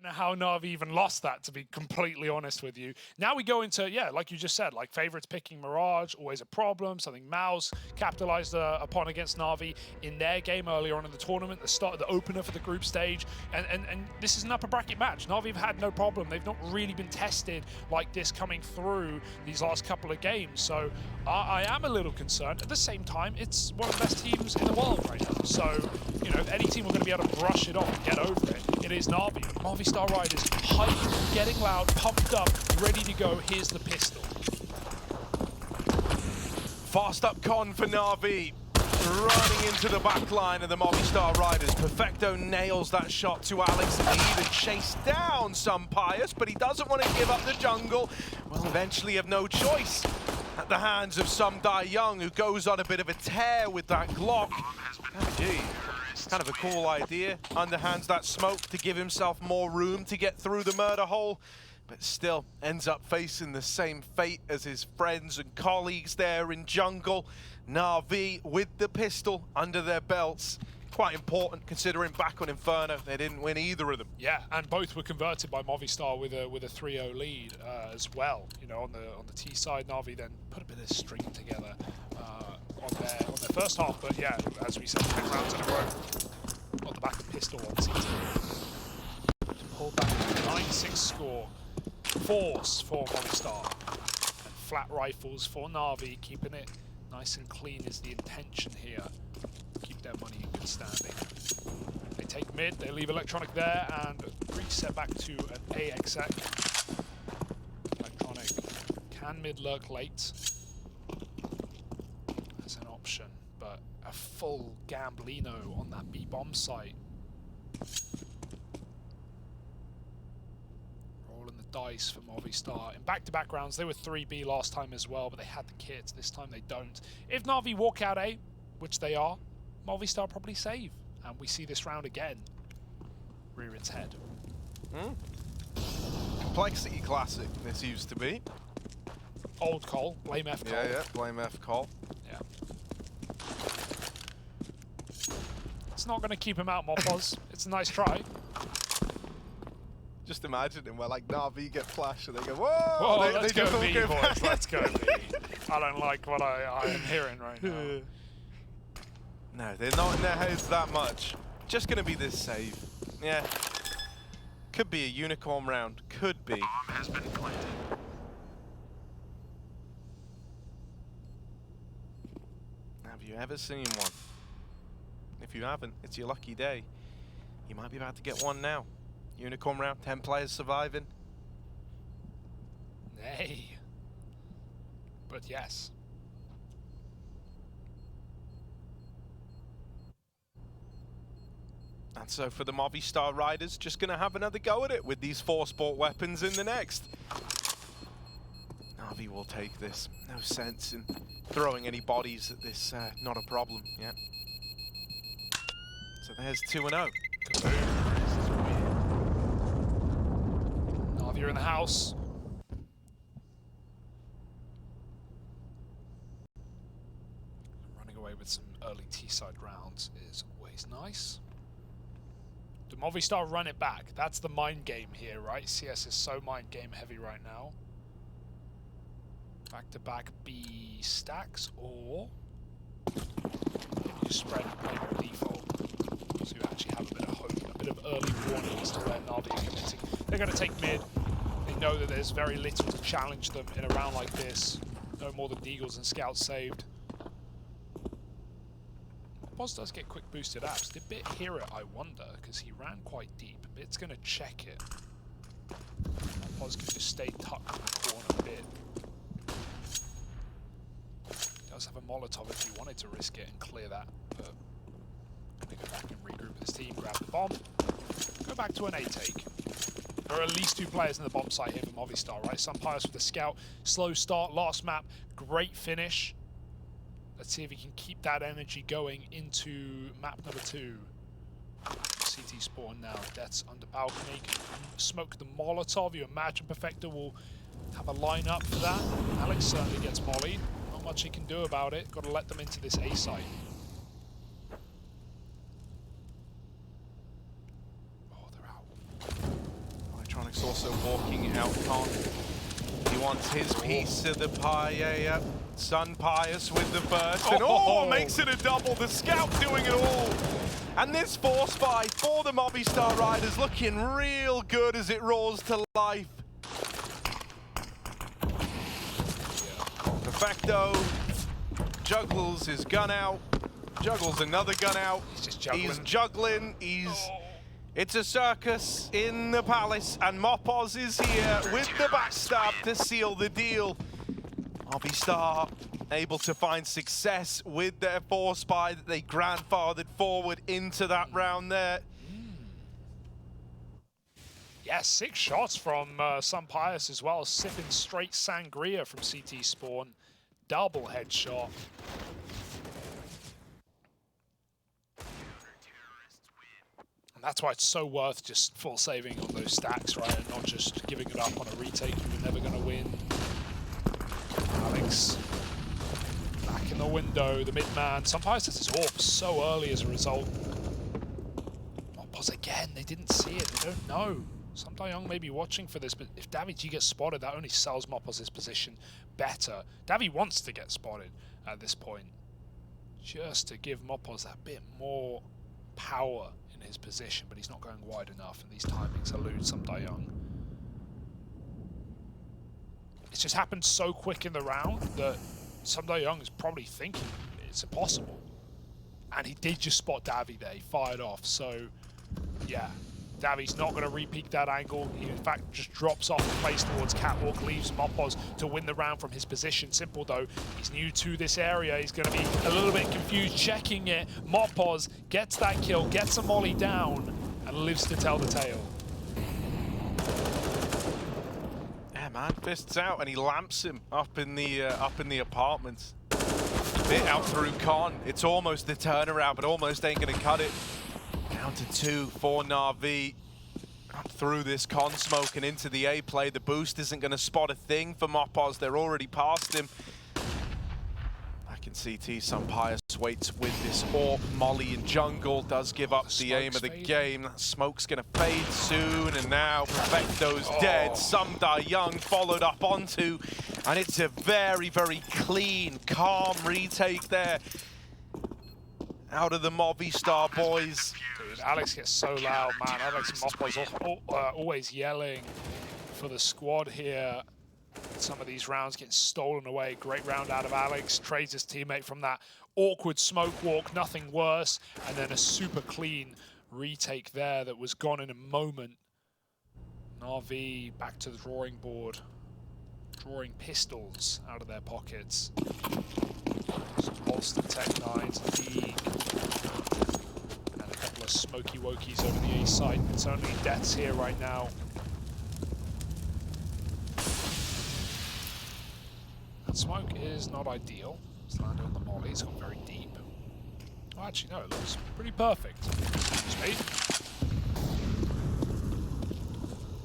know how NaVi even lost that, to be completely honest with you. Now we go into, yeah, like you just said, like favorites picking Mirage, always a problem, something Mouse capitalized upon against NaVi in their game earlier on in the tournament, the start of the opener for the group stage. And this is an upper bracket match. NaVi have had no problem. They've not really been tested like this coming through these last couple of games. So I am a little concerned. At the same time, it's one of the best teams in the world right now. So, you know, if any team are going to be able to brush it off and get over it, it is NaVi. Movistar Riders hyped, getting loud, pumped up, ready to go. Here's the pistol. Fast up con for NaVi. Running into the back line of the Movistar Riders. Perfecto nails that shot to Alex and he even chased down some Pius, but he doesn't want to give up the jungle. Will eventually have no choice at the hands of some Die Young, who goes on a bit of a tear with that Glock. Oh, gee. Kind of a cool idea. Underhands that smoke to give himself more room to get through the murder hole, but still ends up facing the same fate as his friends and colleagues there in jungle. NaVi with the pistol under their belts. Quite important considering back on Inferno they didn't win either of them. Yeah, and both were converted by Movistar with a 3-0 lead as well. You know, on the T side, NaVi then put a bit of string together on their first half. But yeah, as we said, 10 rounds in a row on the back of pistol on CT. Pulled back to the 9-6 score. Force for Movistar. And flat rifles for NaVi, keeping it nice and clean is the intention here. Keep their money in good standing. They take mid, they leave Electronic there, and reset back to an A exec. Electronic can mid lurk late as an option, but a full Gamblino on that B bomb site. Rolling the dice for Movistar. In back-to-back rounds, they were 3B last time as well, but they had the kits. This time they don't. If NaVi walk out A, which they are, Movistar probably save, and we see this round again rear its head. Complexity classic, this used to be. Old Cole, blame F Cole. Yeah, blame F Cole. Yeah. It's not going to keep him out, Mopos. It's a nice try. Just imagine him where like NaVi get flashed and they go, whoa! Whoa, they let's just go all B, go boys. back. Let's go B. I don't like what I am hearing right now. No, they're not in their heads that much. Just going to be this save. Yeah. Could be a unicorn round. Could be. Bomb has been planted. Have you ever seen one? If you haven't, it's your lucky day. You might be about to get one now. Unicorn round, 10 players surviving. Nay. But yes. And so for the Movistar Riders, just going to have another go at it with these 4 sport weapons in the next. NaVi will take this. No sense in throwing any bodies at this. Not a problem. Yeah. So there's 2-0. NaVi are in the house. Running away with some early T-side rounds is always nice. Do Movistar run it back? That's the mind game here, right? CS is so mind game heavy right now. Back-to-back B stacks, or you spread and play your default. So you actually have a bit of hope, a bit of early warning as to where NaVi are committing. They're going to take mid. They know that there's very little to challenge them in a round like this. No more than Deagles and Scouts saved. Boz does get quick boosted apps. Did Bit hear it, I wonder, because he ran quite deep. Bit's going to check it. Boz can just stay tucked in the corner a bit. Does have a Molotov if he wanted to risk it and clear that, but going to go back and regroup with his team, grab the bomb, go back to an A take. There are at least 2 players in the bomb site here for Movistar, right? Sunpius with the scout, slow start, last map, great finish. Let's see if he can keep that energy going into map number 2. CT spawn now, Death's under balcony. Smoke the Molotov. You imagine Perfecto will have a line-up for that. Alex certainly gets mollied. Not much he can do about it. Got to let them into this A site. Oh, they're out. Electronics also walking out Con. He wants his piece of the pie. Yeah. Sun Pius with the burst. And makes it a double. The scout doing it all. And this force fight for the Movistar Riders looking real good as it roars to life. Perfecto juggles his gun out. Juggles another gun out. He's just juggling. He's juggling. It's a circus in the palace, and Mopoz is here with the backstab to seal the deal. Movistar able to find success with their force buy that they grandfathered forward into that round there. Yeah, 6 shots from Sun Pius as well, sipping straight sangria from CT Spawn. Double headshot. And that's why it's so worth just full saving on those stacks, right? And not just giving it up on a retake you were never going to win. Alex back in the window, the mid-man. Sun Pius has his AWP so early as a result. Mopoz again, they didn't see it, they don't know. Some Young may be watching for this, but if NaVi gets spotted, that only sells Mopoz's position better. NaVi wants to get spotted at this point, just to give Mopoz that bit more power in his position, but he's not going wide enough, and these timings elude Some Young. It's just happened so quick in the round that Some Young is probably thinking it's impossible. And he did just spot NaVi there, he fired off, so yeah. NaVi's not going to re-peek that angle. He, in fact, just drops off and plays towards Catwalk, leaves Mopoz to win the round from his position. Simple, though. He's new to this area. He's going to be a little bit confused checking it. Mopoz gets that kill, gets a molly down, and lives to tell the tale. Yeah, man, fists out, and he lamps him up in the apartments. Bit out through Con. It's almost the turnaround, but almost ain't going to cut it. Down to 2 for NaVi. Up through this Con smoke and into the A play. The boost isn't going to spot a thing for Mopoz. They're already past him. Back in CT, Sun Pius waits with this AWP. Molly in jungle does give up the aim of the game. That smoke's going to fade soon, and now Perfecto's dead. Some Young followed up onto, and it's a very, very clean, calm retake there out of the Movistar boys. Dude, Alex gets so loud, man. Alex and Mopoz always yelling for the squad here. Some of these rounds getting stolen away. Great round out of Alex. Trades his teammate from that awkward smoke walk, nothing worse. And then a super clean retake there that was gone in a moment. NaVi back to the drawing board. Drawing pistols out of their pockets. Some Holster Tech 9s, League. And a couple of smoky wokies over the A side. It's only deaths here right now. That smoke is not ideal. It's landed on the molly, it's gone very deep. Oh, actually, no, it looks pretty perfect. Speed.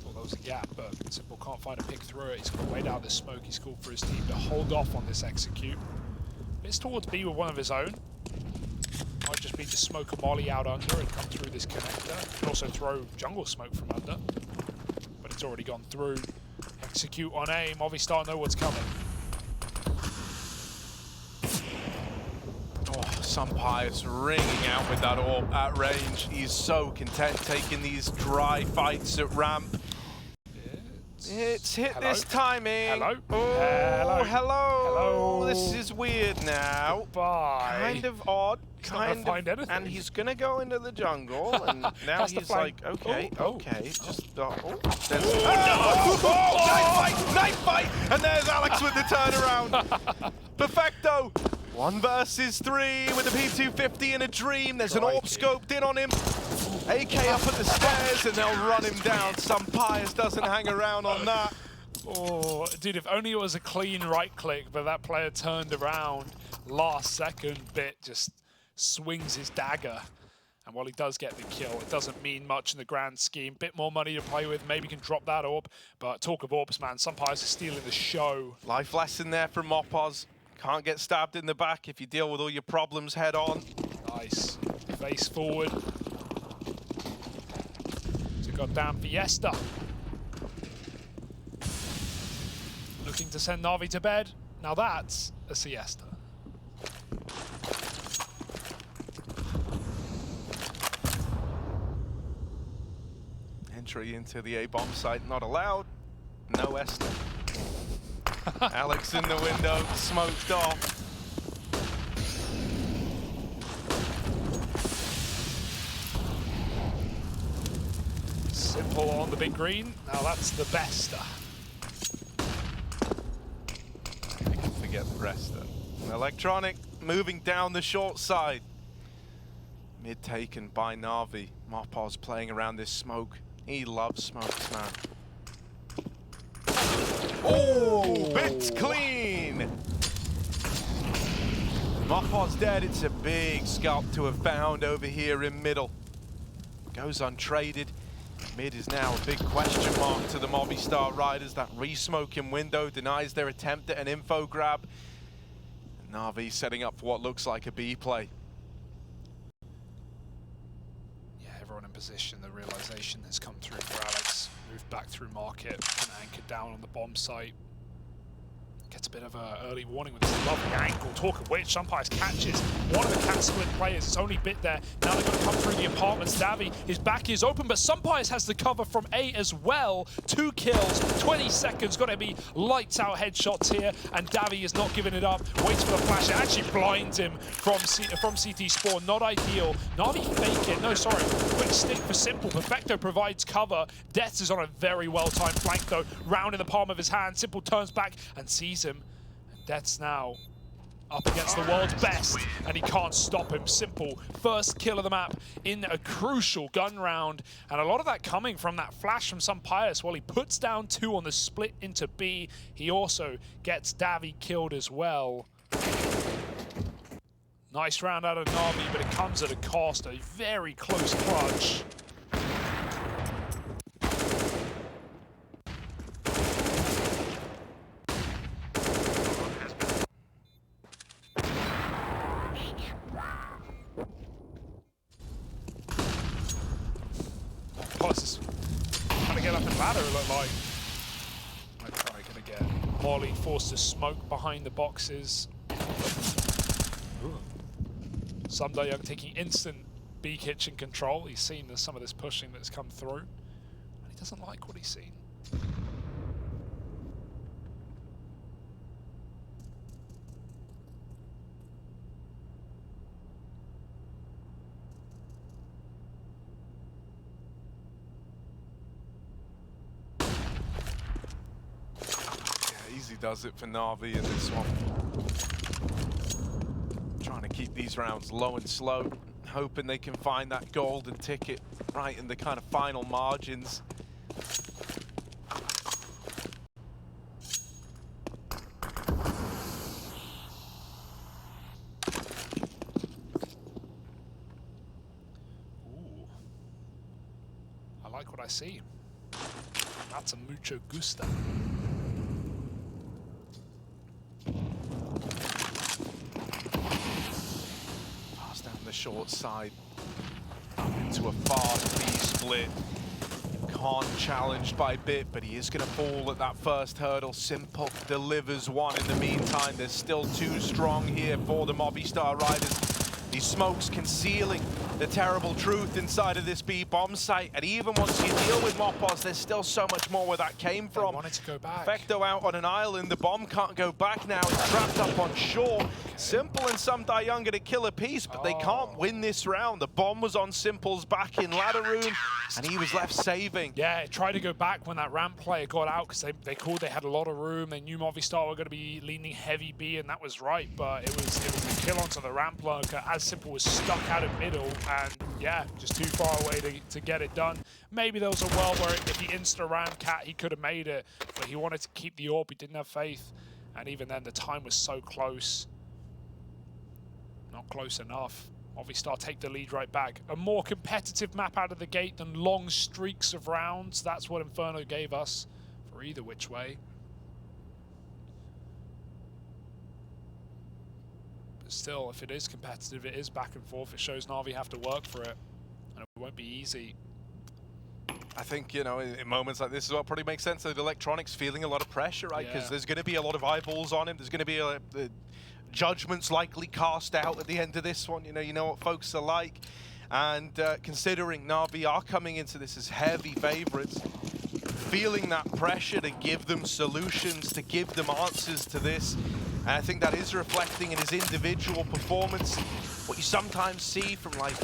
Thought that was a gap, but Simple can't find a pick through it. He's got to wait out this smoke. He's called for his team to hold off on this execute. It's towards B with one of his own. Might just be to smoke a molly out under and come through this connector. Can also throw jungle smoke from under. But it's already gone through. Execute on A. Movistar know what's coming. Oh, Sun Pius ringing out with that AWP at range. He's so content taking these dry fights at ramp. It's hit this timing. Hello. Oh, hello. Hello. This is weird now. Bye. Kind of odd. Can't find anything. And he's gonna go into the jungle, and now he's like, okay, okay, just there's knife fight, and there's Alex with the turnaround. Perfecto. 1 versus 3 with a P250 in a dream. There's an AWP scoped in on him. AK up at the stairs, and they'll run him down. Some Pius doesn't hang around on that. Oh, dude, if only it was a clean right click, but that player turned around last second bit, just swings his dagger. And while he does get the kill, it doesn't mean much in the grand scheme. Bit more money to play with, maybe can drop that AWP. But talk of AWPs, man, Sun Pius is stealing the show. Life lesson there from Mopoz. Can't get stabbed in the back if you deal with all your problems head on. Nice. Face forward. It's a goddamn fiesta. looking to send NaVi to bed. Now that's a siesta. Entry into the A-bomb site not allowed. No Esther. Alex in the window, smoked off. Simple on the big green. Now that's the best. I can forget the rest. Electronic moving down the short side. Mid taken by NaVi. Mopos playing around this smoke. He loves smokes, man. Oh, bits clean. Mopos dead. It's a big scalp to have found over here in middle. Goes untraded. Mid is now a big question mark to the Movistar Riders. That re-smoking window denies their attempt at an info grab. And NaVi setting up for what looks like a B play. Yeah, everyone in position. The realization has come through for Alex. Moved back through market and anchored down on the bomb site. Gets a bit of an early warning with this lovely angle. Talk of which, Sumpires catches one of the cat split players. It's only bit there. Now they're going to come through the apartments. NaVi, his back is open, but Sumpires has the cover from A as well. 2 kills, 20 seconds. Got to be lights out headshots here, and NaVi is not giving it up. Waits for the flash. It actually blinds him from CT spawn. Not ideal. NaVi fake it. No, sorry. Quick stick for Simple. Perfecto provides cover. Death is on a very well-timed flank, though. Round in the palm of his hand. Simple turns back and sees him. Death's now up against the world's best, and he can't stop him. Simple, first kill of the map in a crucial gun round, and a lot of that coming from that flash from Sumpires. While he puts down 2 on the split into B, he also gets NaVi killed as well. Nice round out of NaVi, but it comes at a cost, a very close clutch. Is trying to get up and ladder, it looked like. I'm probably going to get Molly forced to smoke behind the boxes. Sunday Young taking instant B kitchen control. He's seen some of this pushing that's come through, and he doesn't like what he's seen. Easy does it for NaVi in this one. Trying to keep these rounds low and slow, hoping they can find that golden ticket right in the kind of final margins. Ooh. I like what I see. That's a mucho gusta. The short side up into a fast B split. Khan challenged by Bit, but he is going to fall at that first hurdle. Simple delivers one in the meantime. There's still 2 strong here for the Movistar Riders. These smokes concealing the terrible truth inside of this B bomb site, and even once you deal with Mopos, there's still so much more where that came from. They wanted to go back. Perfecto out on an island, the bomb can't go back now, it's trapped up on shore. Okay. Simple and Sunday Young gonna kill a piece, but they can't win this round. The bomb was on Simple's back in ladder room, and he was left saving. Yeah, tried to go back when that ramp player got out, because they called they had a lot of room. They knew Movistar were going to be leaning heavy B, and that was right, but it was a kill onto the ramp lurker as Simple was stuck out in middle, and yeah, just too far away to get it done. Maybe there was a world where if he insta-ran Cat, he could have made it, but he wanted to keep the AWP. He didn't have faith, and even then, the time was so close. Not close enough. Movistar take the lead right back. A more competitive map out of the gate than long streaks of rounds. That's what Inferno gave us for either which way. But still, if it is competitive, it is back and forth. It shows NaVi have to work for it, and it won't be easy. I think, you know, in moments like this is what probably makes sense that Electronics feeling a lot of pressure, right? Because there's going to be a lot of eyeballs on him. There's going to be judgments likely cast out at the end of this one. You know what folks are like. And considering NaVi are coming into this as heavy favorites, feeling that pressure to give them solutions, to give them answers to this. And I think that is reflecting in his individual performance. What you sometimes see from like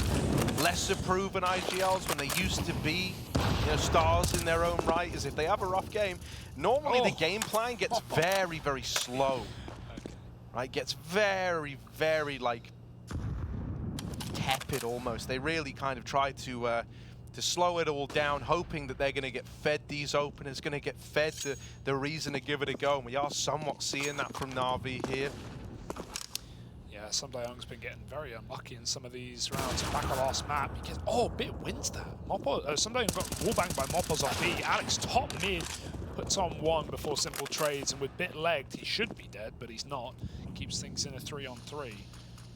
lesser proven IGLs when they used to be, you know, stars in their own right, is if they have a rough game, normally the game plan gets very, very slow. Right? Gets very, very like tepid almost. They really kind of try to slow it all down, hoping that they're going to get fed these openers, going to get fed the reason to give it a go. And we are somewhat seeing that from NaVi here. Yeah, Sundayoung's been getting very unlucky in some of these rounds. Back on last map, he gets, Bit wins that. Sundayoung got wallbanged by Moppos on B. Alex top mid, puts on one before Simple trades, and with Bit legged, he should be dead, but he's not. Keeps things in a 3-on-3.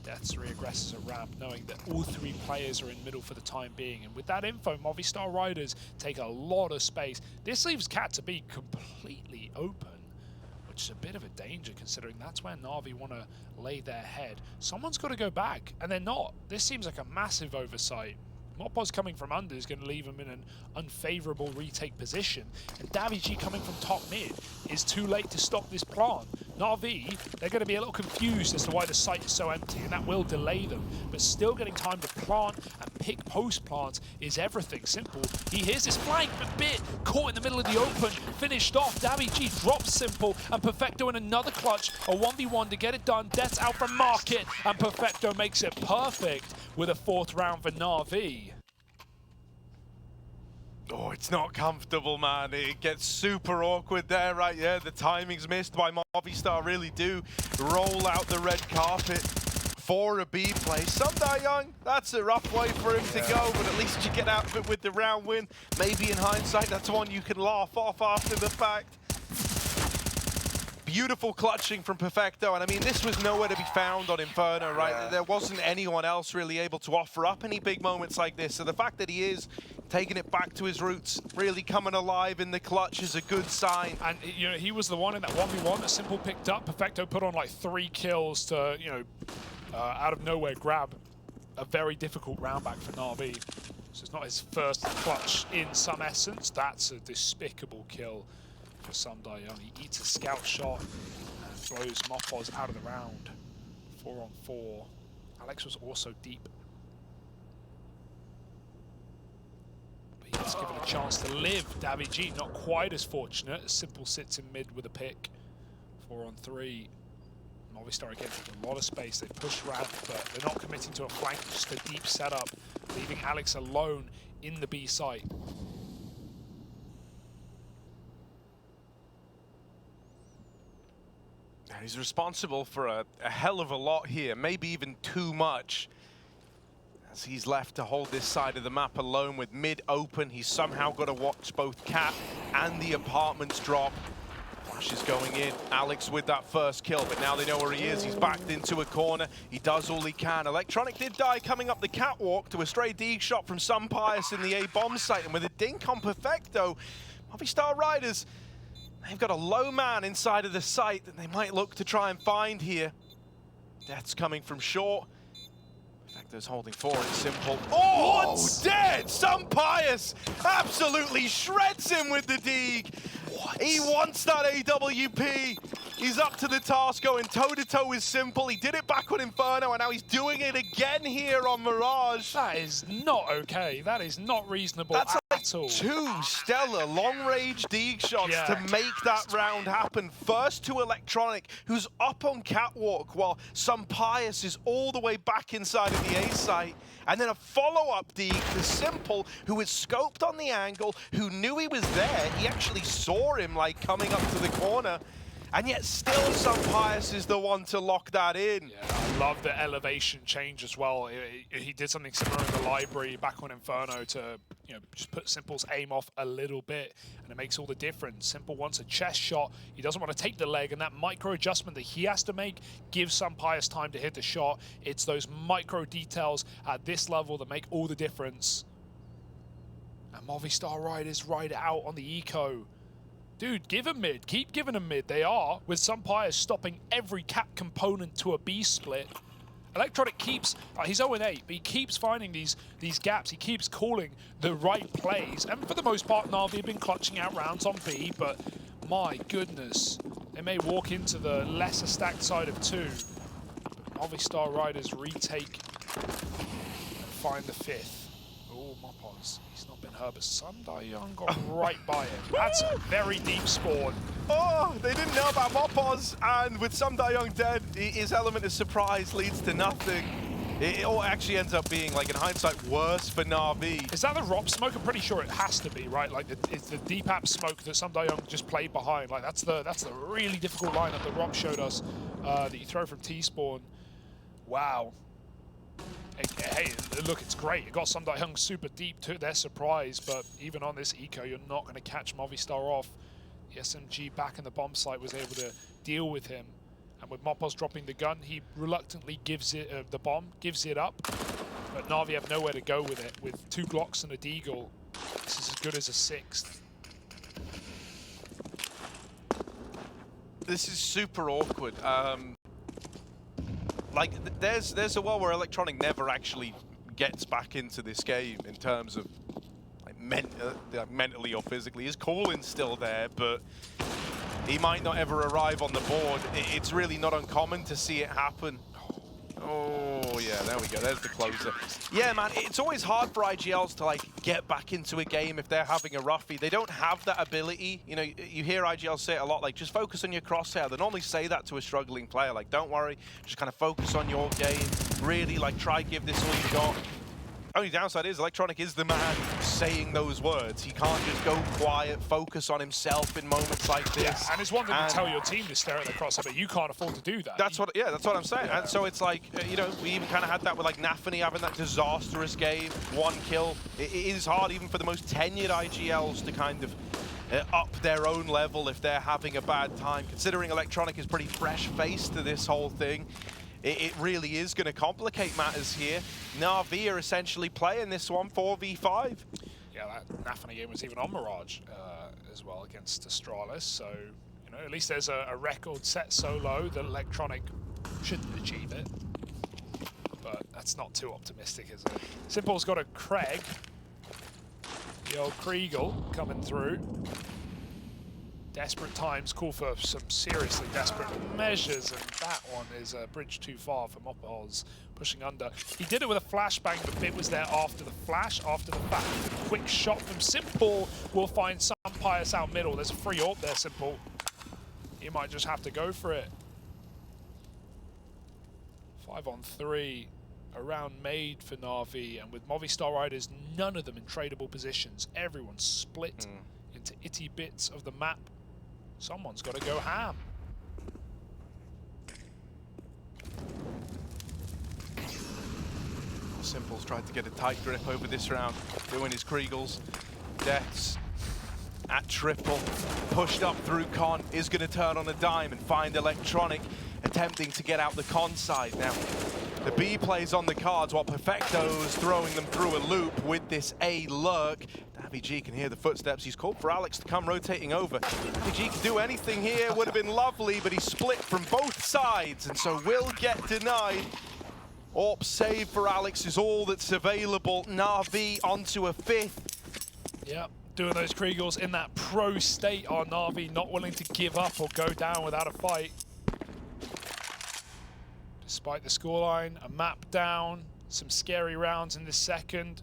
Deaths reaggresses a ramp, knowing that all three players are in middle for the time being. And with that info, Movistar Riders take a lot of space. This leaves Cat to be completely open, which is a bit of a danger considering that's where NaVi want to lay their head. Someone's got to go back, and they're not. This seems like a massive oversight. Mopos coming from under is going to leave him in an unfavorable retake position. And NaVi coming from top mid is too late to stop this plant. NaVi, they're going to be a little confused as to why the site is so empty, and that will delay them. But still getting time to plant and pick post plants is everything. Simple. He hears this flank, but Bit caught in the middle of the open, finished off. NaVi drops Simple, and Perfecto in another clutch, a 1v1 to get it done. Death's out from Market, and Perfecto makes it perfect with a 4th round for NaVi. Oh, it's not comfortable, man. It gets super awkward there, right? Yeah, the timing's missed by Movistar. Really do roll out the red carpet for a B play. Sundayoung, that's a rough way for him to go, but at least you get out of it with the round win. Maybe in hindsight, that's one you can laugh off after the fact. Beautiful clutching from Perfecto, and I mean, this was nowhere to be found on Inferno, right? Yeah. There wasn't anyone else really able to offer up any big moments like this, so the fact that he is taking it back to his roots, really coming alive in the clutch is a good sign. And, you know, he was the one in that 1v1 that Simple picked up. Perfecto put on like 3 kills to, you know, out of nowhere grab a very difficult round back for NaVi. So it's not his first clutch in some essence. That's a despicable kill for Sundayoung. He eats a scout shot and throws Mopos out of the round. 4-on-4. Alex was also deep. But he gets given a chance to live. NaVi not quite as fortunate. Simple sits in mid with a pick. 4-on-3. Movistar again with a lot of space. They push ramp, but they're not committing to a flank, just a deep setup, leaving Alex alone in the B site. He's responsible for a hell of a lot here, maybe even too much. As he's left to hold this side of the map alone with mid open, he's somehow got to watch both Cat and the apartments drop. Flash is going in. Alex with that first kill, but now they know where he is. He's backed into a corner. He does all he can. Electronic did die coming up the catwalk to a stray D shot from Sun Pius in the A-bomb site, and with a dink on Perfecto, Movistar Riders, they've got a low man inside of the site that they might look to try and find here. Death's coming from short. Perfecto's holding 4 and Simple. Oh, dead! Sun Pius absolutely shreds him with the dig. What? He wants that AWP. He's up to the task, going toe-to-toe with Simple. He did it back on Inferno, and now he's doing it again here on Mirage. That is not okay. That is not reasonable at all. 2 stellar long-range dig shots to make that round happen. First to Electronic, who's up on catwalk, while Sun Pius is all the way back inside of the A site. And then a follow-up dig to Simple, who was scoped on the angle, who knew he was there. He actually saw him, like, coming up to the corner. And yet still Sun Pius is the one to lock that in. Yeah, I love the elevation change as well. He did something similar in the library back on Inferno to, you know, just put Simple's aim off a little bit, and it makes all the difference. Simple wants a chest shot. He doesn't want to take the leg, and that micro adjustment that he has to make gives Sun Pius time to hit the shot. It's those micro details at this level that make all the difference. And Movistar Riders ride out on the eco. Dude, give them mid. Keep giving them mid. They are, with Sumpire stopping every cap component to a B split. Electronic keeps, he's 0-8, but he keeps finding these gaps. He keeps calling the right plays. And for the most part, NaVi have been clutching out rounds on B, but my goodness. They may walk into the lesser stacked side of 2. But Movistar Riders retake and find the 5th. Oh, Mopos. He's not been hurt, but Young got right by him. That's a very deep spawn. Oh, they didn't know about Mopos, and with Young dead, his element of surprise leads to nothing. It all actually ends up being, like, in hindsight, worse for NaVi. Is that the ROP smoke? I'm pretty sure it has to be, right? Like, it's the deep app smoke that Young just played behind. Like, that's the really difficult lineup that ROP showed us that you throw from T-spawn. Wow. Hey, look, it's great. It got Young super deep to their surprise, but even on this eco, you're not going to catch Movistar off. The SMG back in the bomb site was able to deal with him. And with Mopos dropping the gun, he reluctantly gives it the bomb, gives it up. But NaVi have nowhere to go with it. With 2 Glocks and a Deagle, this is as good as a 6th. This is super awkward. Like, there's a world where Electronic never actually gets back into this game in terms of like mentally or physically. His call-in's still there, but he might not ever arrive on the board. It's really not uncommon to see it happen. Oh, yeah, there we go. There's the closer. Yeah, man, it's always hard for IGLs to, like, get back into a game if they're having a roughie. They don't have that ability. You know, you hear IGLs say it a lot, like, just focus on your crosshair. They normally say that to a struggling player, like, don't worry, just kind of focus on your game. Really, like, try give this all you got. Only downside is Electronic is the man saying those words. He can't just go quiet, focus on himself in moments like this. Yeah, and it's one thing to tell your team to stare at the crosshair, but you can't afford to do that. That's what I'm saying. Yeah. And so it's like, you know, we even kind of had that with like NaFi having that disastrous game, 1 kill. It is hard even for the most tenured IGLs to kind of up their own level if they're having a bad time. Considering Electronic is pretty fresh-faced to this whole thing, it really is going to complicate matters here. NaVi are essentially playing this one 4v5. Yeah, that NaFi game was even on Mirage as well against Astralis, so you know at least there's a record set so low that Electronic shouldn't achieve it. But that's not too optimistic, is it? Simple's got a Craig. The old Kriegel coming through. Desperate times call for some seriously desperate measures, and that one is a bridge too far for Mopos, pushing under. He did it with a flashbang, but Bit was there after the flash, after the fact. Quick shot from Simple will find some Pius out middle. There's a free AWP there, Simple. He might just have to go for it. 5 on 3. A round made for NaVi, and with Movistar Riders, none of them in tradable positions. Everyone's split into itty bits of the map. Someone's got to go ham. Simple's tried to get a tight grip over this round, doing his Kriegels. Deaths at triple, pushed up through Con, is going to turn on a dime and find Electronic, attempting to get out the Con side. Now, the B plays on the cards while Perfecto's throwing them through a loop with this A lurk. NaVi can hear the footsteps. He's called for Alex to come rotating over. NaVi can do anything here, would have been lovely, but he's split from both sides, and so will get denied. AWP save for Alex is all that's available. NaVi onto a 5th. Yep, doing those Kriegels in that pro state are NaVi, not willing to give up or go down without a fight. Despite the scoreline, a map down, some scary rounds in this second.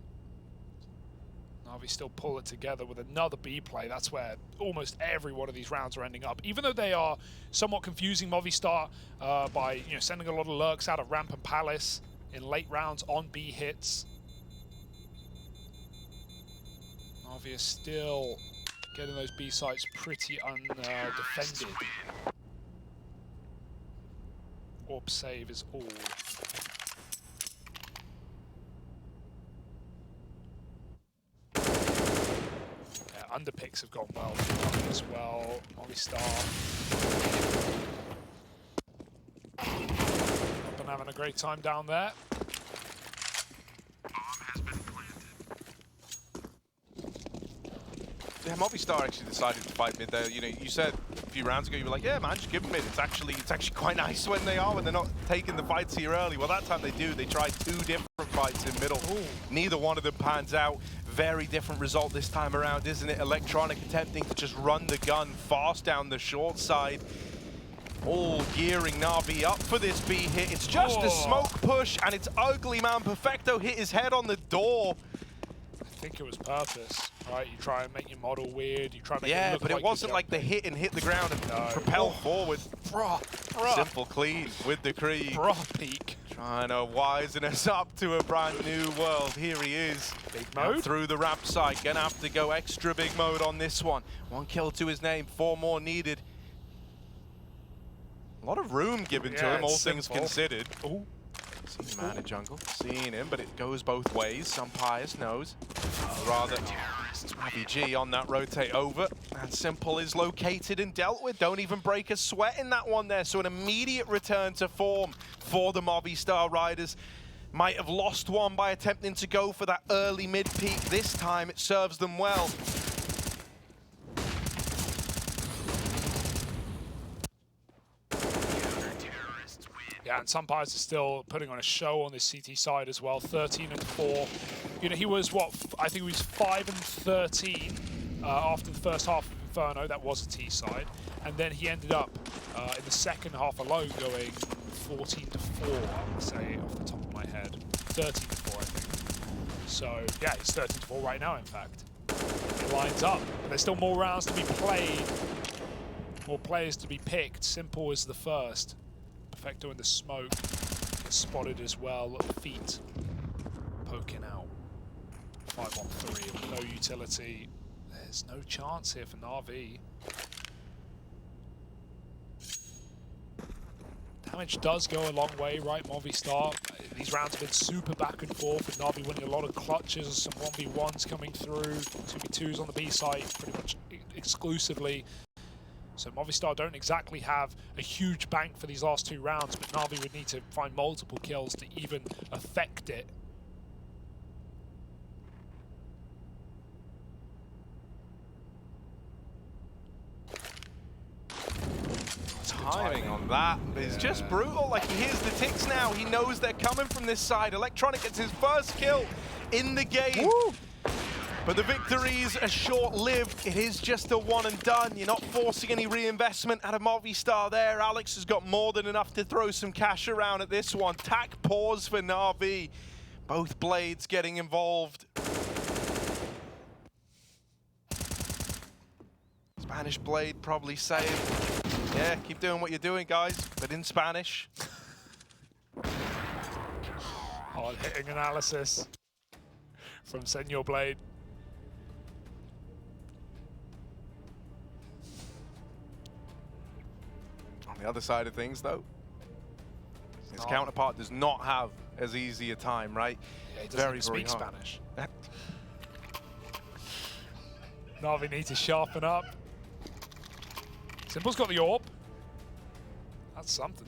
NaVi still pull it together with another B play. That's where almost every one of these rounds are ending up. Even though they are somewhat confusing Movistar by sending a lot of lurks out of Ramp and Palace in late rounds on B hits. NaVi is still getting those B sites pretty undefended. AWP save is all. Underpicks have gone well as well. Movistar. Been having a great time down there. Yeah, Movistar actually decided to fight mid there. You know, you said a few rounds ago, you were like, yeah, man, just give them mid. It's actually quite nice when they're not taking the fights here early. Well, that time they do. They tried 2 different fights in middle. Ooh. Neither one of them pans out. Very different result this time around, isn't it? Electronic attempting to just run the gun fast down the short side. All gearing NaVi up for this B hit. It's just a smoke push, and it's ugly, man. Perfecto hit his head on the door. I think it was purpose, right? You try and make your model weird. You try and make yeah, it look but like it wasn't like the hit and hit the ground and propel forward. Bruh. Simple clean with the Krieg. Peak. Trying to wisen us up to a brand new world. Here he is. Big mode. Through the ramp side. Gonna have to go extra big mode on this one. 1 kill to his name, 4 more needed. A lot of room given to him, all things considered. Ooh. Seen the man in jungle, seeing him, but it goes both ways. Some Pius knows. Rather, NaVi G on that rotate over. And Simple is located and dealt with. Don't even break a sweat in that one there. So an immediate return to form for the Movistar Riders. Might have lost one by attempting to go for that early mid-peak. This time it serves them well. Yeah, and Sumpires is still putting on a show on this CT side as well. 13-4. You know, he was what? I think he was 5-13 after the first half of Inferno. That was a T side, and then he ended up in the second half alone going 14-4. I would say off the top of my head, 13-4, I think. So yeah, he's 13-4 right now. In fact, it lines up. And there's still more rounds to be played, more players to be picked. Simple is the first. Perfecto in the smoke, gets spotted as well at the feet, poking out. 5-on-3, no utility. There's no chance here for NaVi. Damage does go a long way, right, Movistar? These rounds have been super back and forth, with NaVi winning a lot of clutches, some 1v1s coming through, 2v2s on the B side pretty much exclusively. So Movistar don't exactly have a huge bank for these last 2 rounds, but NaVi would need to find multiple kills to even affect it. Timing on that is just brutal. Like, he hears the ticks now. He knows they're coming from this side. Electronic gets his first kill in the game. Woo! But the victories are short-lived. It is just a one and done. You're not forcing any reinvestment out of Movistar there. Alex has got more than enough to throw some cash around at this one. Tack pause for NaVi. Both blades getting involved. Spanish blade probably saying, yeah, keep doing what you're doing, guys, but in Spanish. Hard hitting analysis from Senor Blade. On the other side of things, though, his counterpart does not have as easy a time, right? Yeah, he doesn't speak Spanish. NaVi needs to sharpen up. Simple's got the AWP. That's something.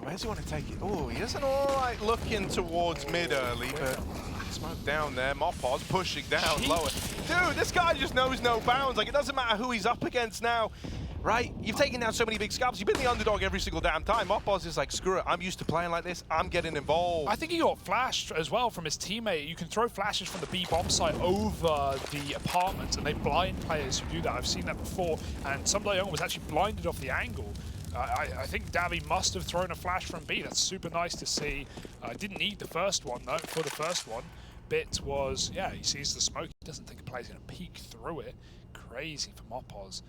Where does he want to take it? Oh, he is an all right looking towards mid early, but smoke down there. Mopoz pushing down lower. Dude, this guy just knows no bounds. Like, it doesn't matter who he's up against now, right? You've taken down so many big scalps. You've been the underdog every single damn time. Mopoz is like, screw it. I'm used to playing like this. I'm getting involved. I think he got flashed as well from his teammate. You can throw flashes from the B bomb site over the apartment, and they blind players who do that. I've seen that before, and Young was actually blinded off the angle. I think NaVi must have thrown a flash from B. That's super nice to see. Didn't need the first one, though, for the first one. Bit was, yeah, he sees the smoke. He doesn't think a player's going to peek through it. Crazy for Mopoz.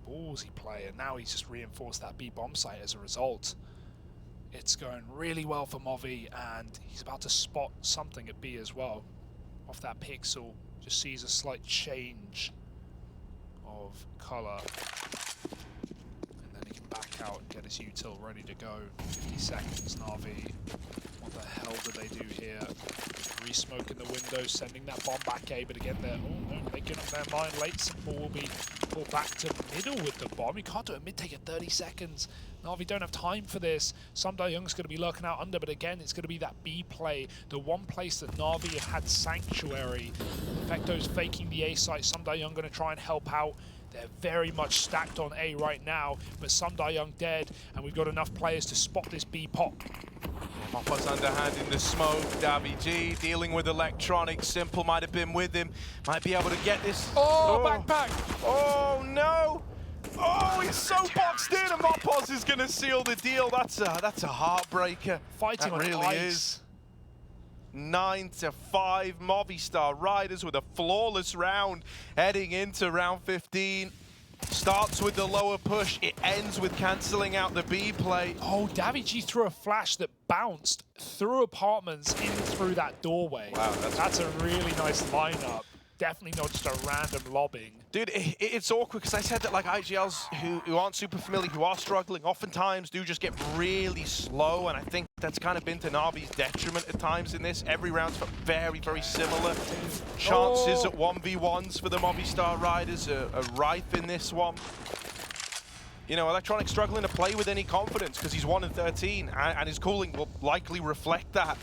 Ballsy play, and now he's just reinforced that B bomb site as a result. It's going really well for Movi, and he's about to spot something at B as well. Off that pixel, just sees a slight change of color. And then he can back back out and get his util ready to go. 50 seconds, NaVi. What the hell do they do here? Re-smoke in the window, sending that bomb back A, but again, they're making up their mind. Late Simple will be pulled back to middle with the bomb. You can't do a mid take at 30 seconds. NaVi don't have time for this. Young's going to be lurking out under, but again, it's going to be that B play. The one place that NaVi have had sanctuary. Perfecto's faking the A site. Young going to try and help out. They're very much stacked on A right now, but Young dead, and we've got enough players to spot this B pop. Moppa's underhand in the smoke. NaVi G dealing with electronics. Simple might have been with him. Might be able to get this. Oh, backpack! Oh no! Oh, he's so boxed in, and Moppa's is going to seal the deal. That's a heartbreaker. Fighting that on really ice. is. 9-5, Movistar Riders with a flawless round heading into round 15. Starts with the lower push, it ends with cancelling out the B play. Oh, NaVi threw a flash that bounced through apartments in through that doorway. Wow, that's a really nice lineup. Definitely not just a random lobbing. Dude, it's awkward because I said that like IGLs who aren't super familiar, who are struggling, oftentimes do just get really slow, and I think that's kind of been to NaVi's detriment at times in this. Every round's felt very, very similar. Chances at 1v1s for the Movistar Riders are rife in this one. You know, Electronic struggling to play with any confidence because he's 1-13, and his cooling will likely reflect that.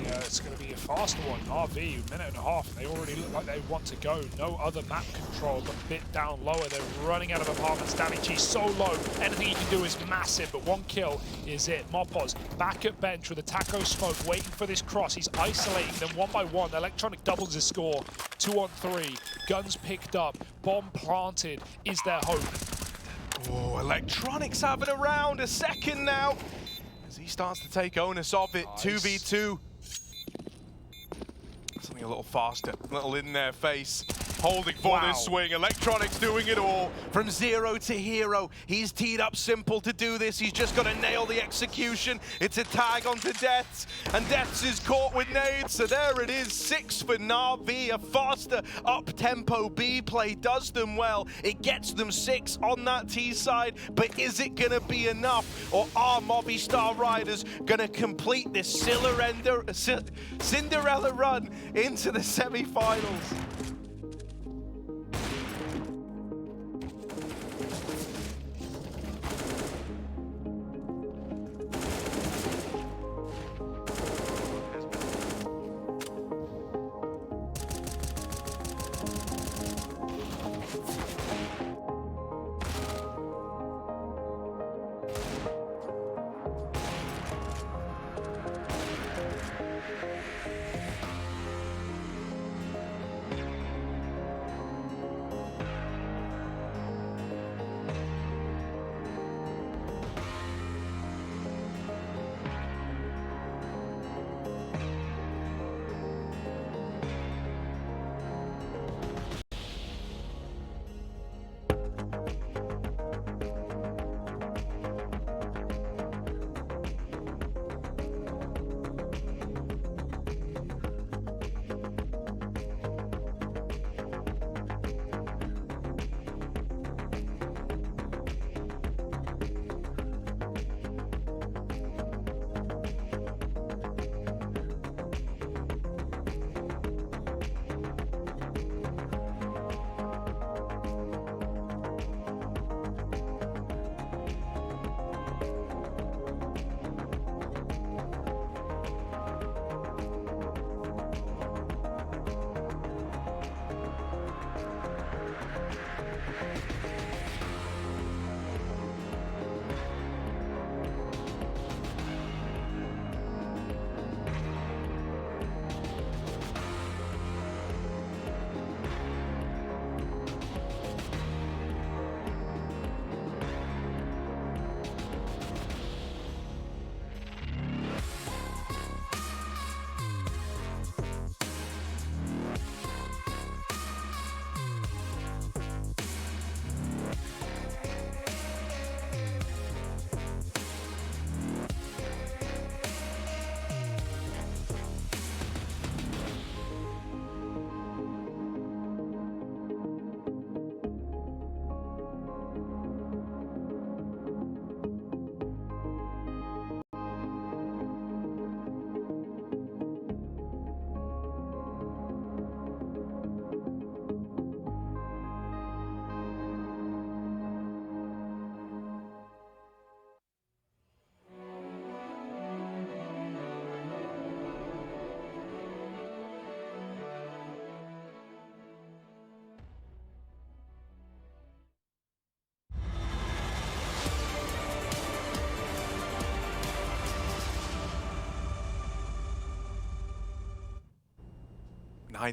Yeah, it's going to be a faster one. NaVi, minute and a half, and they already look like they want to go. No other map control, but a bit down lower. They're running out of apartments. NaVi so low. Anything he can do is massive, but one kill is it. Moppa's back at bench with a taco smoke, waiting for this cross. He's isolating them one by one. Electronic doubles his score. 2 on 3. Guns picked up. Bomb planted. Is there hope? Oh, Electronic's having a round, a second now. As he starts to take onus of it. Nice. 2v2. Something a little faster, a little in their face. Holding for this swing. Electronics doing it all. From 0 to hero. He's teed up Simple to do this. He's just got to nail the execution. It's a tag onto Deaths. And Deaths is caught with nades. So there it is. 6 for NaVi. A faster up-tempo B play does them well. It gets them 6 on that T side. But is it going to be enough? Or are Movistar Riders going to complete this Cinderella run into the semi-finals?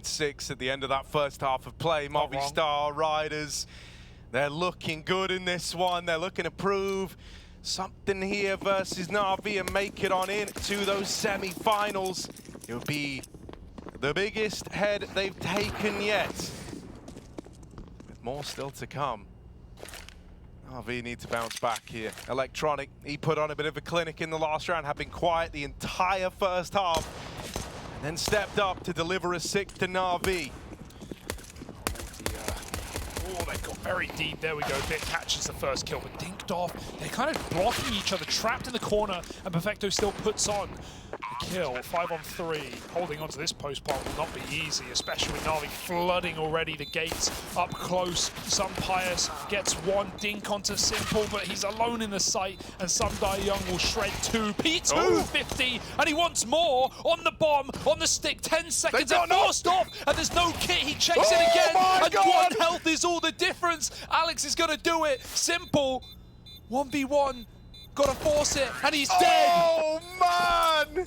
9-6 at the end of that first half of play. Movistar Riders, they're looking good in this one. They're looking to prove something here versus NaVi and make it on into those semi-finals. It would be the biggest head they've taken yet, with more still to come. NaVi need to bounce back here. Electronic, he put on a bit of a clinic in the last round, have been quiet the entire first half, and then stepped up to deliver a 6 to NaVi. Oh, they got very deep. There we go. Bit catches the first kill, but dinked off. They're kind of blocking each other, trapped in the corner, and Perfecto still puts on the kill. 5-on-3. Holding onto this post plant will not be easy, especially with NaVi flooding already the gates up close. Some Pius gets one dink onto Simple, but he's alone in the site, and Some Die Young will shred two. P2 50, and he wants more on the bomb, on the stick. 10 seconds and forced off, and there's no kit. He checks it again, and one health is all the difference. Alex is gonna do it. Simple 1v1, gotta force it, and he's dead. Oh man,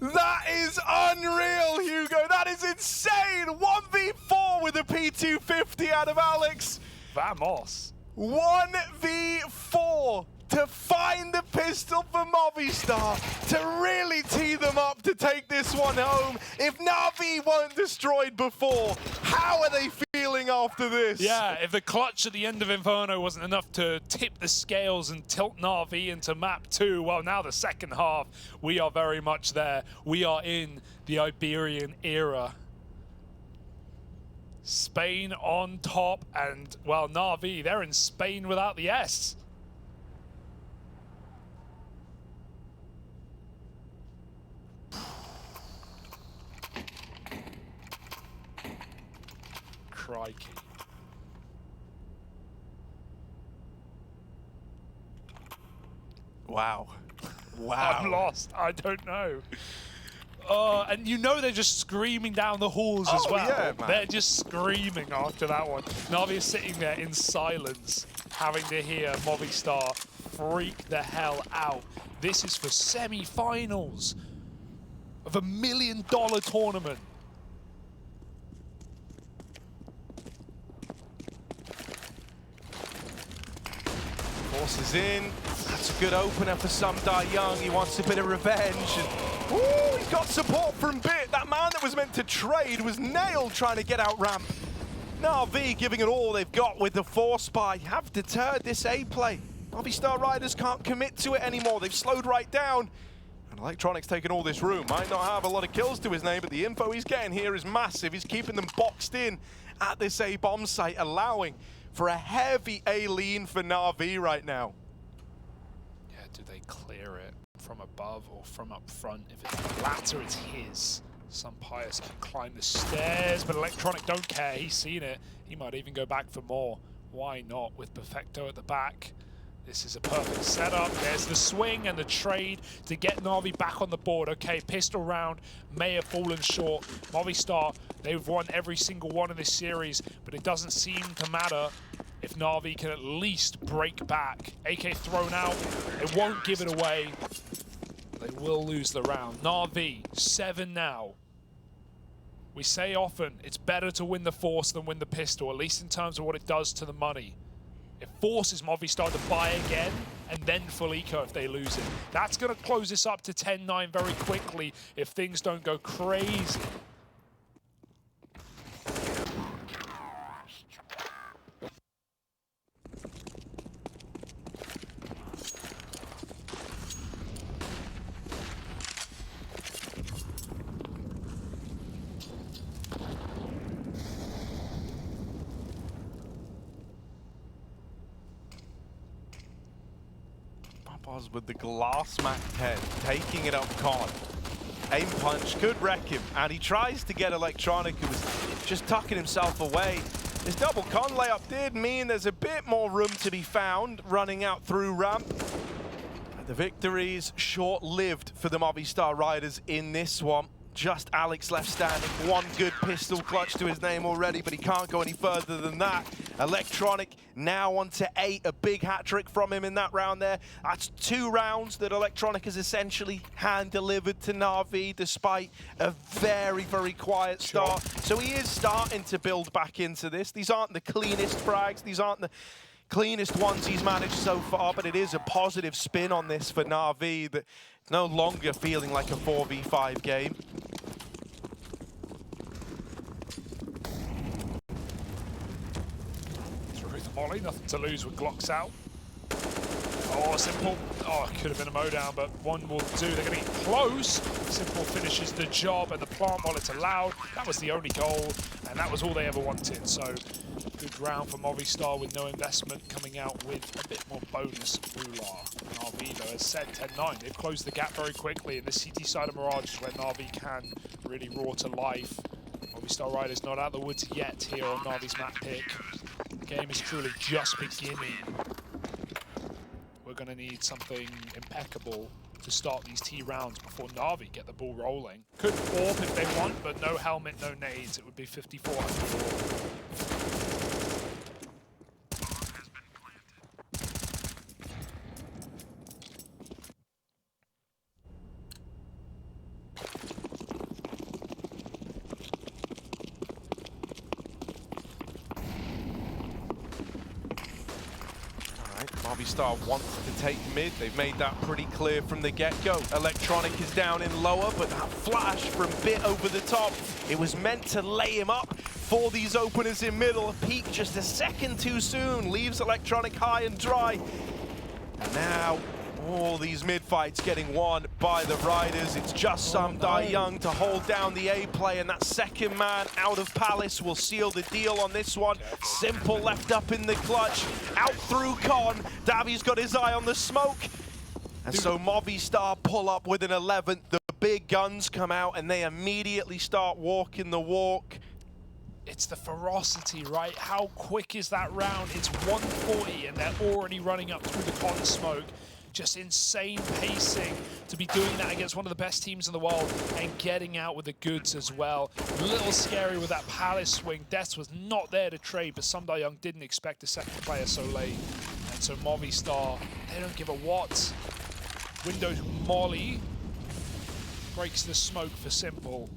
that is unreal, Hugo. That is insane. 1v4 with a P250 out of Alex. Vamos. 1v4 to find the pistol for Movistar, to really tee them up to take this one home. If NaVi weren't destroyed before, how are they feeling after this? Yeah, if the clutch at the end of Inferno wasn't enough to tip the scales and tilt NaVi into map 2, well, now the second half, we are very much there. We are in the Iberian era. Spain on top, and, well, NaVi, they're in Spain without the S. Crikey. Wow. Wow. I'm lost. I don't know. And you know they're just screaming down the halls as well. Yeah, man. They're just screaming after that one. NaVi is sitting there in silence, having to hear Movistar freak the hell out. This is for semi-finals of $1 million tournament. Forces in. That's a good opener for Some Die Young. He wants a bit of revenge. And, ooh, he's got support from Bit. That man that was meant to trade was nailed trying to get out ramp. NaVi giving it all they've got with the force spy. Have deterred this A play. Movistar Riders can't commit to it anymore. They've slowed right down. And Electronic's taking all this room. Might not have a lot of kills to his name, but the info he's getting here is massive. He's keeping them boxed in at this A bomb site, allowing for a heavy A lean for NaVi right now. Yeah, do they clear it from above or from up front? If it's the latter, it's his. Some Pius can climb the stairs, but Electronic don't care. He's seen it. He might even go back for more. Why not with Perfecto at the back? This is a perfect setup. There's the swing and the trade to get NaVi back on the board. Okay, pistol round may have fallen short. Movistar, they've won every single one in this series, but it doesn't seem to matter if NaVi can at least break back. AK thrown out, it won't give it away. They will lose the round. NaVi, 7 now. We say often, it's better to win the force than win the pistol, at least in terms of what it does to the money. It forces Movistar to buy again and then full eco if they lose it. That's going to close this up to 10-9 very quickly if things don't go crazy. With the glass-macked head, taking it up con. Aim punch could wreck him, and he tries to get Electronic, who was just tucking himself away. His double con layup did mean there's a bit more room to be found running out through ramp. But the victory's short-lived for the Movistar Riders in this one. Just Alex left standing. One good pistol clutch to his name already, but he can't go any further than that. Electronic now on to 8, a big hat trick from him in that round there. That's 2 rounds that Electronic has essentially hand-delivered to NaVi despite a very, very quiet start. So he is starting to build back into this. These aren't the cleanest frags, these aren't the cleanest ones he's managed so far, but it is a positive spin on this for NaVi that no longer feeling like a 4v5 game. Through the volley, nothing to lose with Glocks out. Oh, Simple. Oh, it could have been a mowdown, but one will do. They're going to get close. Simple finishes the job, and the plant while it's allowed. That was the only goal, and that was all they ever wanted. So, good round for Movistar with no investment, coming out with a bit more bonus moolah. NaVi, though, has said 10-9. They've closed the gap very quickly, and the CT side of Mirage is where NaVi can really roar to life. Movistar Riders not out of the woods yet here on NaVi's map pick. The game is truly just beginning. We're going to need something impeccable to start these T rounds before NaVi get the ball rolling. Could AWP if they want, but no helmet, no nades. It would be 5400. Movistar wants to take mid. They've made that pretty clear from the get-go. Electronic is down in lower, but that flash from Bit over the top, it was meant to lay him up for these openers in middle. A peak just a second too soon, leaves Electronic high and dry. And now, all these mid-fights getting won by the Riders. It's just some Young to hold down the A play, and that second man out of Palace will seal the deal on this one. Simple left up in the clutch, out through Con. Davi's got his eye on the smoke. And so Movistar pull up with an 11th. The big guns come out, and they immediately start walking the walk. It's the ferocity, right? How quick is that round? It's 140, and they're already running up through the Con smoke. Just insane pacing to be doing that against one of the best teams in the world and getting out with the goods as well. A little scary with that Palace swing. Deaths was not there to trade, but Young didn't expect a second player so late. And so Movistar, they don't give a what. Windows Molly breaks the smoke for Simple.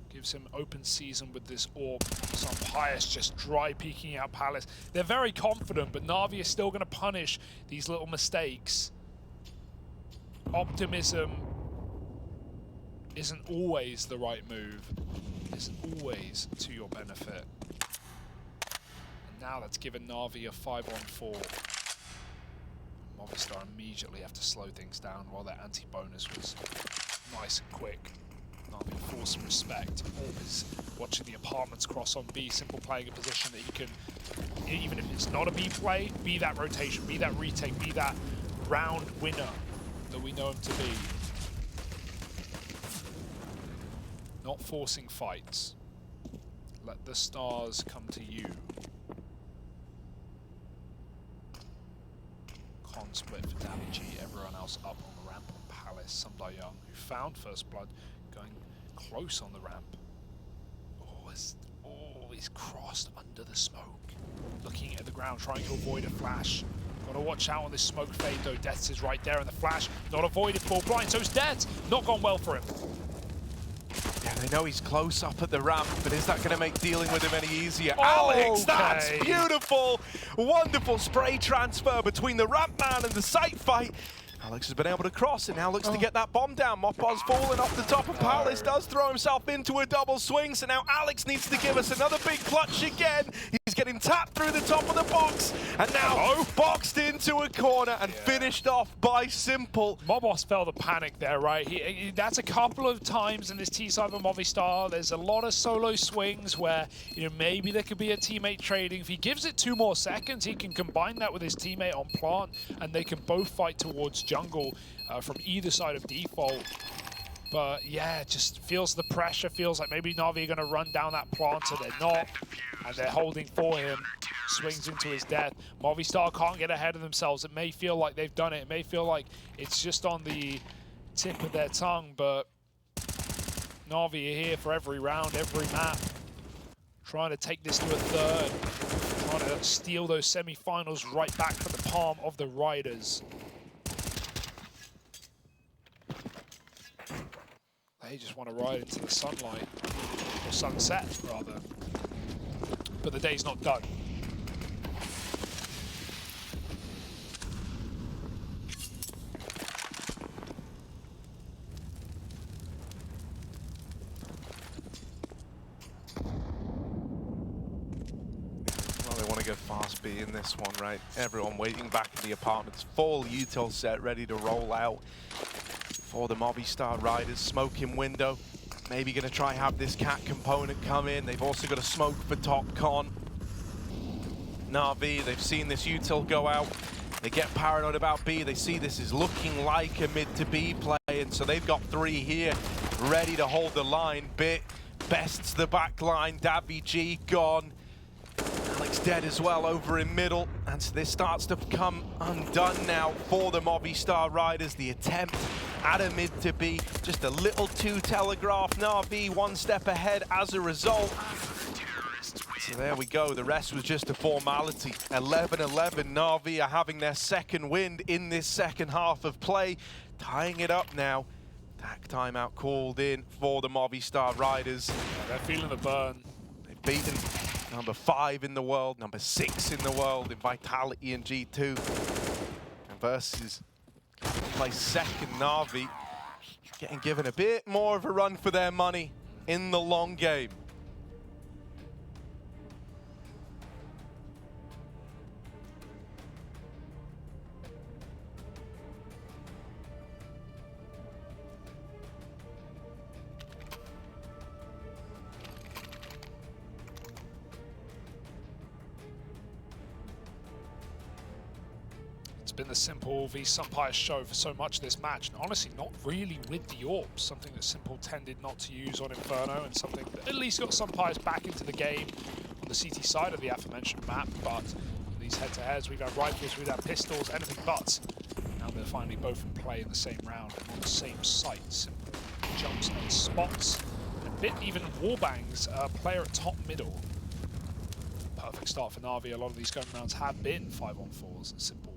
Gives him open season with this AWP. Some Pious just dry peeking out Palace. They're very confident, but NaVi is still going to punish these little mistakes. Optimism isn't always the right move. Isn't always to your benefit. And now that's given NaVi a 5-on-4. Movistar immediately have to slow things down while their anti-bonus was nice and quick. NaVi force some respect. AWP is watching the apartments cross on B. Simple playing a position that he can, even if it's not a B play, be that rotation, be that retake, be that round winner that we know him to be. Not forcing fights. Let the stars come to you. Con split for Damage, everyone else up on the ramp on Palace. Young, who found first blood, going close on the ramp. He's crossed under the smoke. Looking at the ground, trying to avoid a flash. Gotta watch out on this smoke fade though. Deaths is right there in the flash. Not avoided, full blind, so's Deaths. Not gone well for him. Yeah, they know he's close up at the ramp, but is that gonna make dealing with him any easier? Okay. Alex, that's beautiful! Wonderful spray transfer between the ramp man and the site fight. Alex has been able to cross and now looks to get that bomb down. Mopaz's falling off the top of Palace, does throw himself into a double swing, so now Alex needs to give us another big clutch again. He's getting tapped through the top of the box, and now boxed into a corner and finished off by Simple. Mobos felt the panic there, right? That's a couple of times in this T-side of Movistar. There's a lot of solo swings where, maybe there could be a teammate trading. If he gives it 2 more seconds, he can combine that with his teammate on plant, and they can both fight towards jungle from either side of default. But yeah, it just feels the pressure, feels like maybe NaVi are going to run down that plant, so they're not, and they're holding for him. Swings into his death. Movistar can't get ahead of themselves. It may feel like they've done it. It may feel like it's just on the tip of their tongue, but NaVi are here for every round, every map. trying to take this to a third, trying to steal those semi-finals right back from the palm of the Riders. They just want to ride into the sunlight, or sunset rather, but the day's not done. Go fast B in this one, right? Everyone waiting back in the apartments. Full util set ready to roll out for the Movistar Riders. Smoking window. Maybe going to try have this cat component come in. They've also got a smoke for top con. NaVi, they've seen this util go out. They get paranoid about B. They see this is looking like a mid to B play, and so they've got 3 here ready to hold the line. Bit bests the back line. NaVi G gone. Alex dead as well over in middle, and so this starts to come undone now for the Movistar Riders. The attempt at a mid to B, just a little too telegraphed. NaVi 1 step ahead as a result. So there we go, the rest was just a formality. 11-11, NaVi are having their second win in this second half of play, tying it up now. Tack timeout called in for the Movistar Riders. Yeah, they're feeling the burn. They've beaten number 5 in the world, number 6 in the world in Vitality and G2. And versus play second NaVi, getting given a bit more of a run for their money in the long game. It's been the Simple v Sunpire show for so much of this match, and honestly not really with the AWPs, something that Simple tended not to use on Inferno, and something that at least got Sunpires back into the game on the CT side of the aforementioned map. But these head-to-heads, we've had rifles, we've had pistols, anything but. Now they're finally both in play in the same round and on the same site. Simple jumps and spots, and Bit even wallbangs a player at top middle. Perfect start for NaVi. A lot of these going rounds have been 5-on-4s, and Simple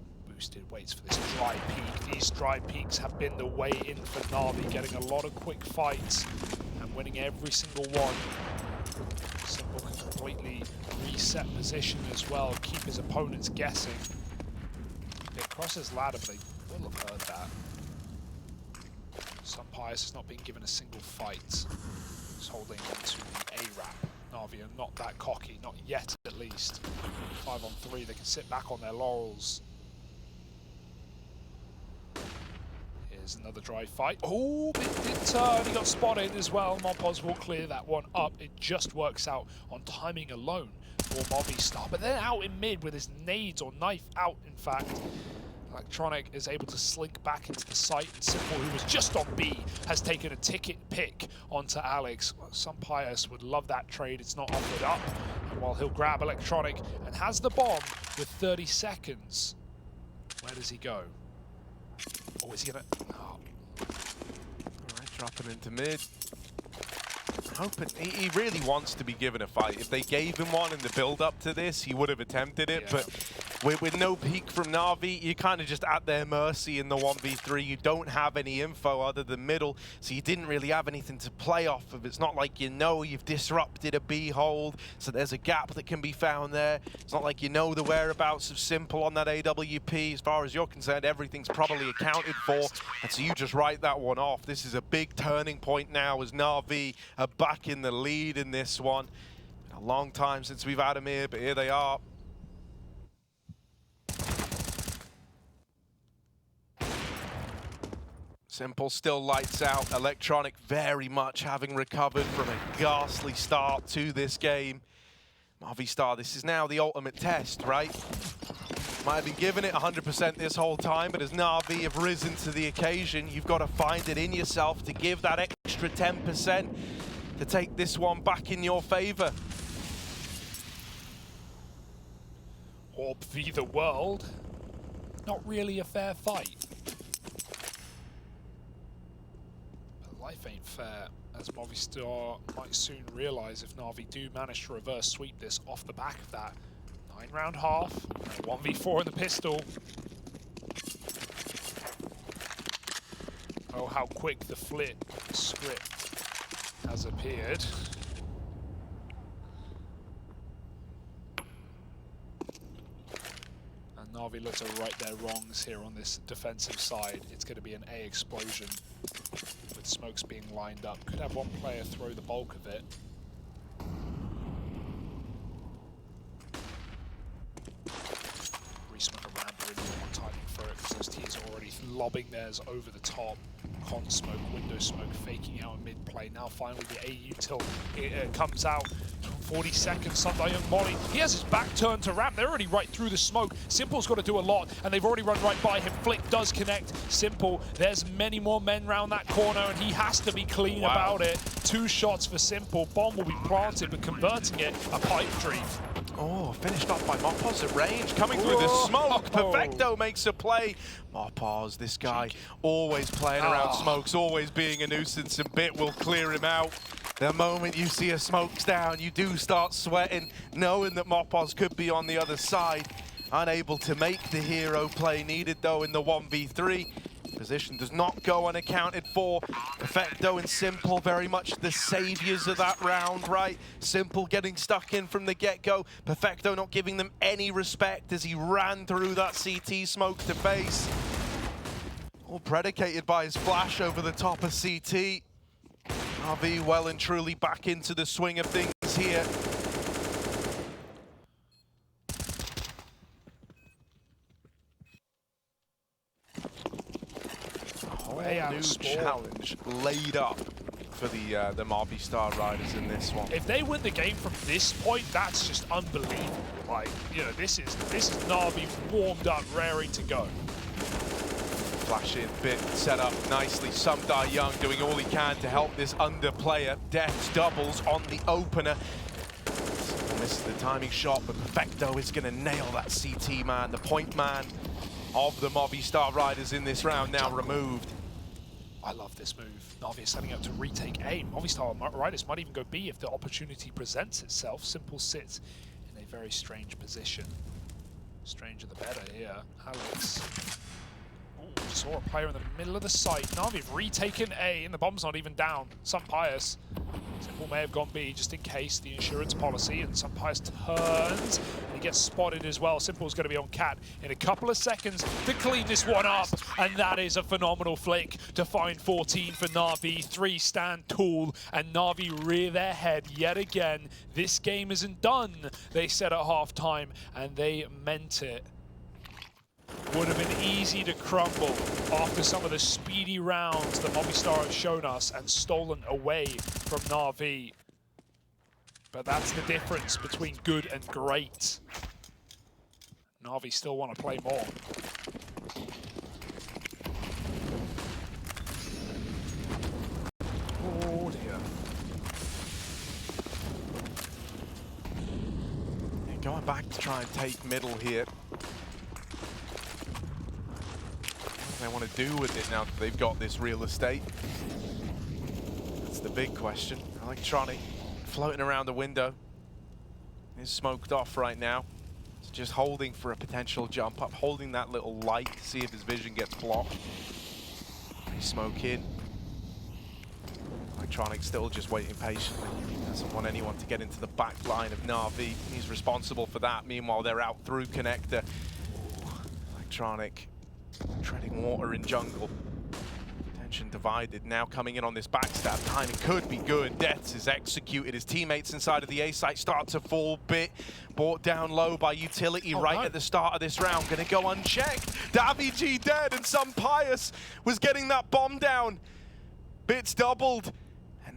waits for this dry peak. These dry peaks have been the way in for NaVi, getting a lot of quick fights and winning every single one. Simple can completely reset position as well, keep his opponents guessing. It crosses ladder, but they will have heard that. Sunpires has not been given a single fight. He's holding on to the A-Rap. NaVi are not that cocky, not yet at least. 5-on-3, they can sit back on their laurels. Another dry fight. Oh, it did turn. He got spotted as well. Mompos will clear that one up. It just works out on timing alone for Movistar. But then out in mid with his nades or knife out, in fact. Electronic is able to slink back into the site. And Simple, who was just on B, has taken a ticket pick onto Alex. Sunpires would love that trade. It's not offered up. And while he'll grab Electronic and has the bomb with 30 seconds, where does he go? Oh, is he gonna? Oh. Alright, dropping into mid. Hoping he really wants to be given a fight. If they gave him one in the build-up to this, he would have attempted it. Yeah. But with no peek from NaVi, you're kind of just at their mercy in the 1v3. You don't have any info other than middle, so you didn't really have anything to play off of. It's not like you know you've disrupted a B hold, so there's a gap that can be found there. It's not like you know the whereabouts of Simple on that AWP. As far as you're concerned, everything's probably accounted for, and so you just write that one off. This is a big turning point now as NaVi are back in the lead in this one. Been a long time since we've had them here, but here they are. Simple still lights out. Electronic very much having recovered from a ghastly start to this game. Movistar, this is now the ultimate test, right? Might have been giving it 100% this whole time, but as NaVi have risen to the occasion, you've got to find it in yourself to give that extra 10% to take this one back in your favor. AWP v the world. Not really a fair fight. Life ain't fair as Movistar might soon realize if NaVi do manage to reverse sweep this off the back of that 9-round half, 1v4 in the pistol. Oh, how quick the flip script has appeared. And NaVi look to right their wrongs here on this defensive side. It's going to be an A explosion with smokes being lined up. Could have one player throw the bulk of it. Re-smoke a ramp, really don't want timing for it because those teams are already lobbing theirs over the top. Con smoke, window smoke, faking out in mid-play. Now finally the AU tilt comes out. 40 seconds, Sunday Molly. He has his back turned to ramp. They're already right through the smoke. Simple's got to do a lot, and they've already run right by him. Flick does connect. Simple, there's many more men round that corner, and he has to be clean about it. 2 shots for Simple. Bomb will be planted, but converting it, a pipe dream. Oh, finished off by Mopoz at range, coming through the smoke. Perfecto makes a play. Mopoz, this guy, always playing around smokes, always being a nuisance, and Bit will clear him out. The moment you see a smokes down, you do start sweating, knowing that Mopoz could be on the other side. Unable to make the hero play needed, though, in the 1v3. Position does not go unaccounted for. Perfecto and Simple very much the saviors of that round, right? Simple getting stuck in from the get-go. Perfecto not giving them any respect as he ran through that CT smoke to base. All predicated by his flash over the top of CT. NaVi well and truly back into the swing of things here. New challenge laid up for the Movistar riders in this one. If they win the game from this point, that's just unbelievable. Like, you know, this is NaVi warmed up, raring to go. Flash in, Bit set up nicely. Sumdai Young doing all he can to help this under player. Deaths doubles on the opener. Misses the timing shot, but Perfecto is going to nail that CT man, the point man of the Movistar riders in this round now removed. I love this move. NaVi is setting up to retake A. Movistar riders might even go B if the opportunity presents itself. Simple sits in a very strange position. Stranger the better here. Alex. Ooh, saw a player in the middle of the site. NaVi have retaken A and the bomb's not even down. Some Pius. Simple may have gone B just in case the insurance policy, and Some Pius turns and he gets spotted as well. Simple's going to be on Cat in a couple of seconds to clean this one up, and that is a phenomenal flick to find 14 for NaVi. 3 stand tall, and NaVi rear their head yet again. This game isn't done, they said at halftime, and they meant it. Would have been easy to crumble after some of the speedy rounds that Movistar have shown us and stolen away from NaVi. But that's the difference between good and great. NaVi still want to play more. Oh dear. Going back to try and take middle here. What do they want to do with it now that they've got this real estate? That's the big question. Electronic floating around the window. Is smoked off right now. It's just holding for a potential jump up, holding that little light to see if his vision gets blocked. Smoke in. Electronic still just waiting patiently. Doesn't want anyone to get into the back line of NaVi. He's responsible for that. Meanwhile, they're out through connector. Electronic treading water in jungle. Attention divided. Now coming in on this backstab. Timing could be good. Deaths is executed. His teammates inside of the A site start to fall. Bit brought down low by utility at the start of this round. Gonna go unchecked. Davig dead, and Some Pius was getting that bomb down. Bit's doubled.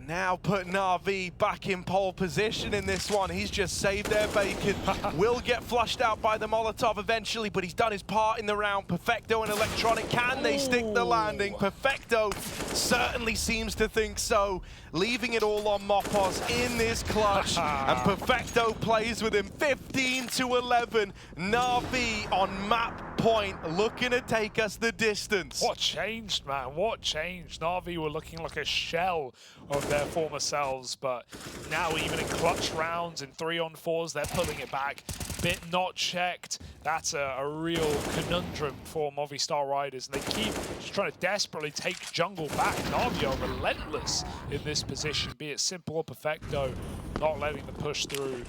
Now put NaVi back in pole position in this one. He's just saved their bacon. Will get flushed out by the Molotov eventually, but he's done his part in the round. Perfecto and Electronic, can they stick the landing? Perfecto certainly seems to think so. Leaving it all on Mopoz in this clutch. And Perfecto plays with him 15-11. NaVi on map point, looking to take us the distance. What changed, man? What changed? NaVi were looking like a shell of their former selves, but now even in clutch rounds and 3-on-4s, they're pulling it back. Bit not checked. That's a real conundrum for Movistar Riders, and they keep just trying to desperately take jungle back. NaVi are relentless in this position, be it Simple or Perfecto, not letting them push through.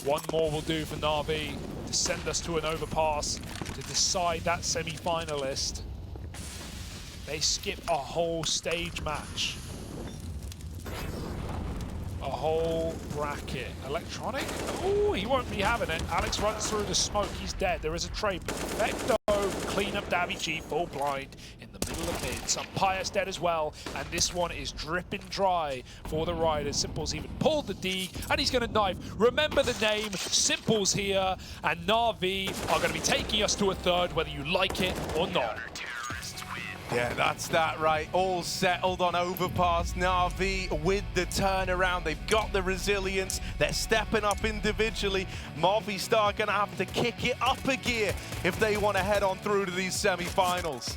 One more will do for NaVi to send us to an overpass to decide that semi-finalist. They skip a whole stage match. A whole bracket. Electronic? Oh, he won't be having it. Alex runs through the smoke. He's dead. There is a trade. Perfecto clean up NaVi full blind in the middle of mid. Some Pius dead as well. And this one is dripping dry for the Riders. Simple's even pulled the dig, and he's going to knife. Remember the name. Simple's here, and NaVi are going to be taking us to a third, whether you like it or not. Yeah, that's that right. All settled on overpass. NaVi with the turnaround. They've got the resilience. They're stepping up individually. Movistar gonna have to kick it up a gear if they want to head on through to these semi-finals.